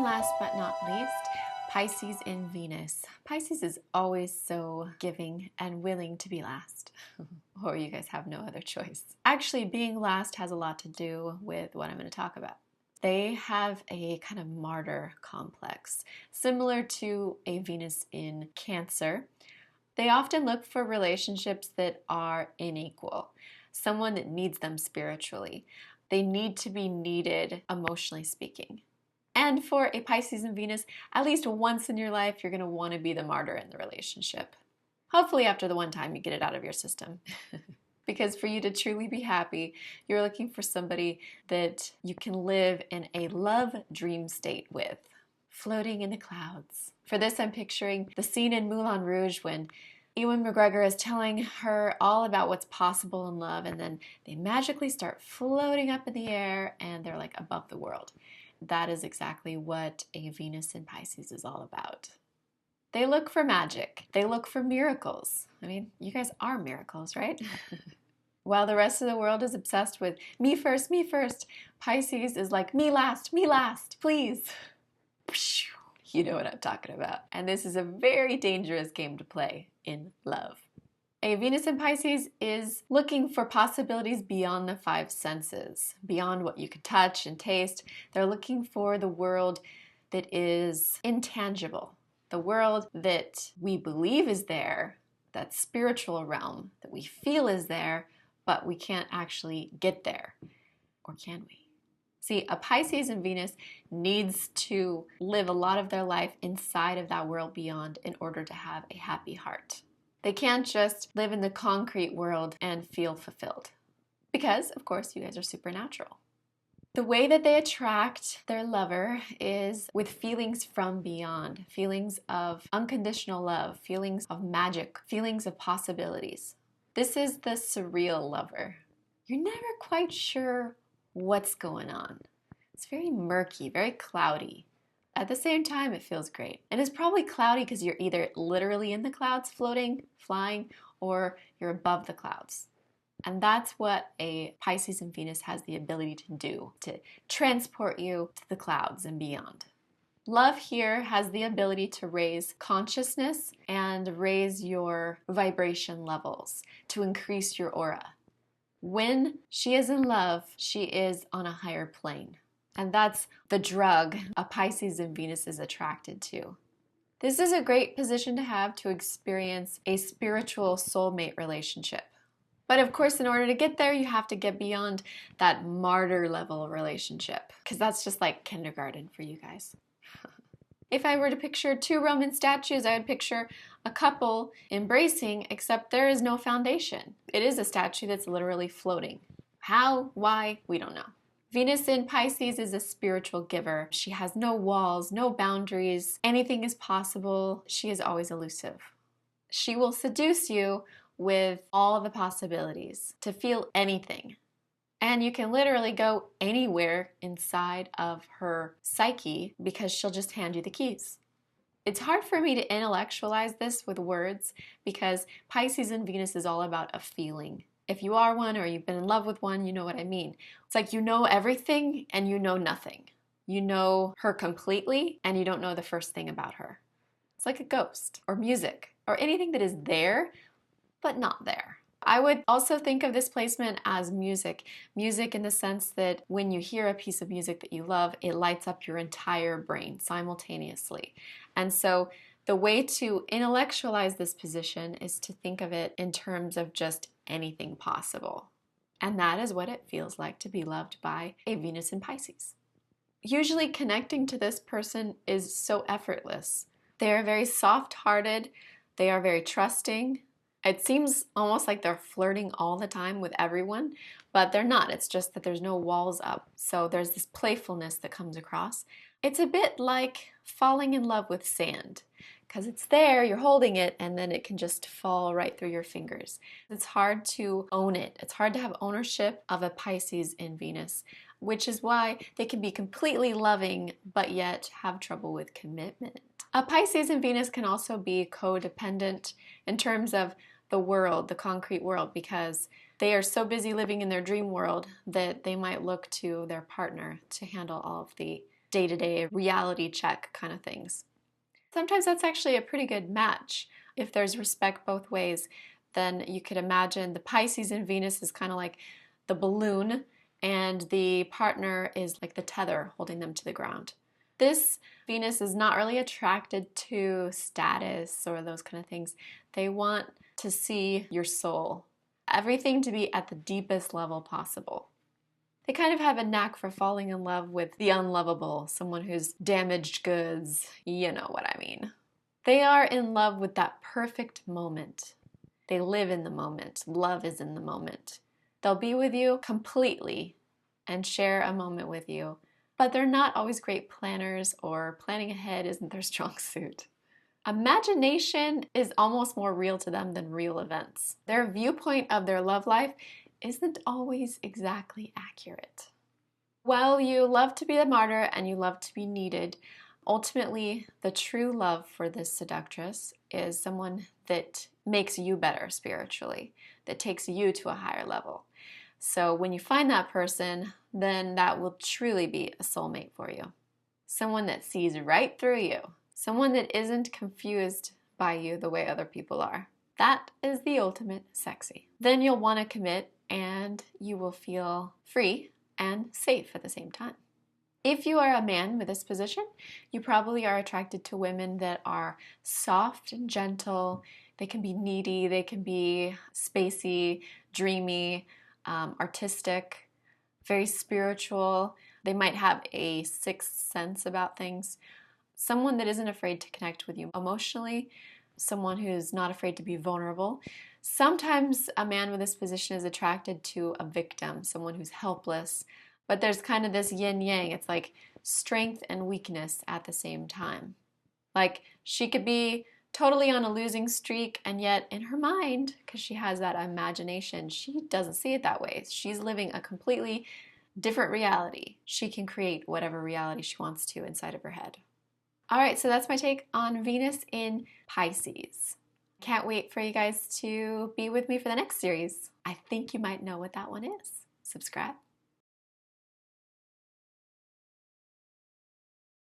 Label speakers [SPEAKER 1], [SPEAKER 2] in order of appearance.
[SPEAKER 1] last but not least, Pisces in Venus. Pisces is always so giving and willing to be last. Or you guys have no other choice. Actually, being last has a lot to do with what I'm going to talk about. They have a kind of martyr complex, similar to a Venus in Cancer. They often look for relationships that are unequal, someone that needs them spiritually. They need to be needed, emotionally speaking. And for a Pisces and Venus, at least once in your life, you're going to want to be the martyr in the relationship. Hopefully after the one time you get it out of your system. Because for you to truly be happy, you're looking for somebody that you can live in a love dream state with, floating in the clouds. For this, I'm picturing the scene in Moulin Rouge when Ewan McGregor is telling her all about what's possible in love, and then they magically start floating up in the air and they're like above the world. That is exactly what a Venus in Pisces is all about. They look for magic. They look for miracles. I mean, you guys are miracles, right? While the rest of the world is obsessed with me first, Pisces is like, me last, please. You know what I'm talking about. And this is a very dangerous game to play in love. A Venus in Pisces is looking for possibilities beyond the five senses, beyond what you can touch and taste. They're looking for the world that is intangible, the world that we believe is there, that spiritual realm that we feel is there, but we can't actually get there. Or can we? See, a Pisces and Venus needs to live a lot of their life inside of that world beyond in order to have a happy heart. They can't just live in the concrete world and feel fulfilled. Because, of course, you guys are supernatural. The way that they attract their lover is with feelings from beyond, feelings of unconditional love, feelings of magic, feelings of possibilities. This is the surreal lover. You're never quite sure what's going on. It's very murky, very cloudy. At the same time, it feels great. And it's probably cloudy because you're either literally in the clouds floating, flying, or you're above the clouds. And that's what a Pisces and Venus has the ability to do, to transport you to the clouds and beyond. Love here has the ability to raise consciousness and raise your vibration levels, to increase your aura. When she is in love, she is on a higher plane. And that's the drug a Pisces and Venus is attracted to. This is a great position to have to experience a spiritual soulmate relationship. But of course, in order to get there, you have to get beyond that martyr level relationship, because that's just like kindergarten for you guys. If I were to picture two Roman statues, I would picture a couple embracing, except there is no foundation. It is a statue that's literally floating. How? Why? We don't know. Venus in Pisces is a spiritual giver. She has no walls, no boundaries. Anything is possible. She is always elusive. She will seduce you with all the possibilities to feel anything. And you can literally go anywhere inside of her psyche because she'll just hand you the keys. It's hard for me to intellectualize this with words because Pisces and Venus is all about a feeling. If you are one or you've been in love with one, you know what I mean. It's like you know everything and you know nothing. You know her completely and you don't know the first thing about her. It's like a ghost or music or anything that is there but not there. I would also think of this placement as music. Music in the sense that when you hear a piece of music that you love, it lights up your entire brain simultaneously. And so the way to intellectualize this position is to think of it in terms of just anything possible. And that is what it feels like to be loved by a Venus in Pisces. Usually connecting to this person is so effortless. They are very soft-hearted. They are very trusting. It seems almost like they're flirting all the time with everyone, but they're not. It's just that there's no walls up. So there's this playfulness that comes across. It's a bit like falling in love with sand. Because it's there, you're holding it, and then it can just fall right through your fingers. It's hard to own it. It's hard to have ownership of a Pisces in Venus, which is why they can be completely loving, but yet have trouble with commitment. A Pisces in Venus can also be codependent in terms of the world, the concrete world, because they are so busy living in their dream world that they might look to their partner to handle all of the day-to-day reality check kind of things. Sometimes that's actually a pretty good match. If there's respect both ways, then you could imagine the Pisces in Venus is kind of like the balloon, and the partner is like the tether holding them to the ground. This Venus is not really attracted to status or those kind of things. They want to see your soul, everything to be at the deepest level possible. They kind of have a knack for falling in love with the unlovable, someone who's damaged goods, you know what I mean. They are in love with that perfect moment. They live in the moment. Love is in the moment. They'll be with you completely and share a moment with you, but they're not always great planners, or planning ahead isn't their strong suit. Imagination is almost more real to them than real events. Their viewpoint of their love life isn't always exactly accurate. While you love to be the martyr and you love to be needed, ultimately the true love for this seductress is someone that makes you better spiritually, that takes you to a higher level. So when you find that person, then that will truly be a soulmate for you. Someone that sees right through you. Someone that isn't confused by you the way other people are. That is the ultimate sexy. Then you'll want to commit, and you will feel free and safe at the same time. If you are a man with this position, you probably are attracted to women that are soft and gentle. They can be needy, they can be spacey, dreamy, artistic, very spiritual. They might have a sixth sense about things. Someone that isn't afraid to connect with you emotionally, someone who's not afraid to be vulnerable. Sometimes a man with this position is attracted to a victim, someone who's helpless, but there's kind of this yin-yang. It's like strength and weakness at the same time. Like she could be totally on a losing streak, and yet in her mind, because she has that imagination, she doesn't see it that way. She's living a completely different reality. She can create whatever reality she wants to inside of her head. All right, so that's my take on Venus in Pisces. Can't wait for you guys to be with me for the next series. I think you might know what that one is. Subscribe.